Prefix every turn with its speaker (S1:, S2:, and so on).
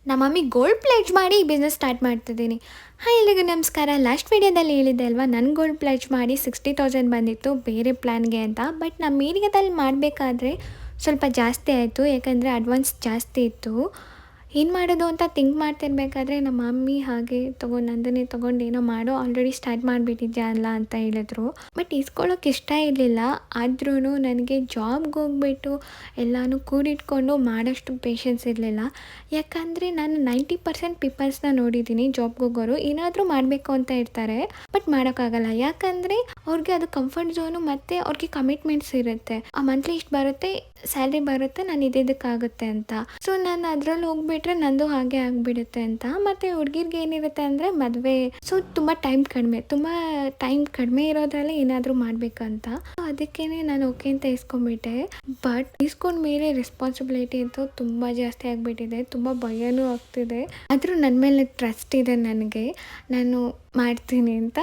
S1: ನಮ್ಮ mummy gold ಪ್ಲೇಜ್ ಮಾಡಿ ಈ ಬಿಸ್ನೆಸ್ ಸ್ಟಾರ್ಟ್ ಮಾಡ್ತಿದ್ದೀನಿ. ಹಾಯ್ ಎಲ್ರಿಗೂ ನಮಸ್ಕಾರ. ಲಾಸ್ಟ್ ವೀಡಿಯೋದಲ್ಲಿ ಹೇಳಿದ್ದೆ ಅಲ್ವಾ, ನನ್ನ ಗೋಲ್ಡ್ ಪ್ಲೇಜ್ ಮಾಡಿ 60,000 ಬಂದಿತ್ತು ಬೇರೆ ಪ್ಲ್ಯಾನ್ಗೆ ಅಂತ. ಬಟ್ ನಮ್ಮ ಏರಿಯಾದಲ್ಲಿ ಮಾಡಬೇಕಾದ್ರೆ ಸ್ವಲ್ಪ ಜಾಸ್ತಿ ಆಯಿತು, ಯಾಕಂದರೆ ಅಡ್ವಾನ್ಸ್ ಜಾಸ್ತಿ ಇತ್ತು. ಏನು ಮಾಡೋದು ಅಂತ ಥಿಂಕ್ ಮಾಡ್ತಿರ್ಬೇಕಾದ್ರೆ ನಮ್ಮ ಮಮ್ಮಿ ಹಾಗೆ ನಂದನ್ನೇ ತೊಗೊಂಡು ಏನೋ ಮಾಡೋ ಆಲ್ರೆಡಿ ಸ್ಟಾರ್ಟ್ ಮಾಡಿಬಿಟ್ಟಿದ್ಯಾ ಅಲ್ಲ ಅಂತ ಹೇಳಿದ್ರು. ಬಟ್ ಇಸ್ಕೊಳ್ಳೋಕೆ ಇಷ್ಟ ಇರಲಿಲ್ಲ. ಆದ್ರೂ ನನಗೆ ಜಾಬ್ಗೆ ಹೋಗ್ಬಿಟ್ಟು ಎಲ್ಲನೂ ಕೂಡಿಟ್ಕೊಂಡು ಮಾಡೋಷ್ಟು ಪೇಷನ್ಸ್ ಇರಲಿಲ್ಲ. ಯಾಕಂದರೆ ನಾನು 90% ಪೀಪಲ್ಸ್ನ ನೋಡಿದ್ದೀನಿ, ಜಾಬ್ಗೆ ಹೋಗೋರು ಏನಾದರೂ ಮಾಡಬೇಕು ಅಂತ ಇರ್ತಾರೆ, ಬಟ್ ಮಾಡೋಕ್ಕಾಗಲ್ಲ. ಯಾಕಂದರೆ ಅವ್ರಿಗೆ ಅದು ಕಂಫರ್ಟ್ ಝೋನು ಮತ್ತು ಅವ್ರಿಗೆ ಕಮಿಟ್ಮೆಂಟ್ಸ್ ಇರುತ್ತೆ. ಆ ಮಂತ್ಲಿ ಇಷ್ಟು ಬರುತ್ತೆ, ಸ್ಯಾಲ್ರಿ ಬರುತ್ತೆ, ನಾನು ಇದಕ್ಕಾಗುತ್ತೆ ಅಂತ. ಸೊ ನಾನು ಅದರಲ್ಲಿ ಹೋಗ್ಬಿಟ್ರೆ ನಂದು ಹಾಗೆ ಆಗಿಬಿಡುತ್ತೆ ಅಂತ. ಮತ್ತು ಹುಡುಗಿರ್ಗೆ ಏನಿರುತ್ತೆ ಅಂದರೆ ಮದುವೆ, ಸೊ ತುಂಬ ಟೈಮ್ ಕಡಿಮೆ ಇರೋದ್ರಲ್ಲೇ ಏನಾದರೂ ಮಾಡಬೇಕಂತ. ಅದಕ್ಕೇ ನಾನು ಓಕೆ ಅಂತ ಇಸ್ಕೊಂಡ್ಬಿಟ್ಟೆ. ಬಟ್ ಇಸ್ಕೊಂಡ್ಮೇಲೆ ರೆಸ್ಪಾನ್ಸಿಬಿಲಿಟಿ ಅಂತೂ ತುಂಬ ಜಾಸ್ತಿ ಆಗಿಬಿಟ್ಟಿದೆ, ತುಂಬ ಭಯನೂ ಆಗ್ತಿದೆ. ಆದರೂ ನನ್ನ ಮೇಲೆ ಟ್ರಸ್ಟ್ ಇದೆ ನನಗೆ, ನಾನು ಮಾಡ್ತೀನಿ ಅಂತ.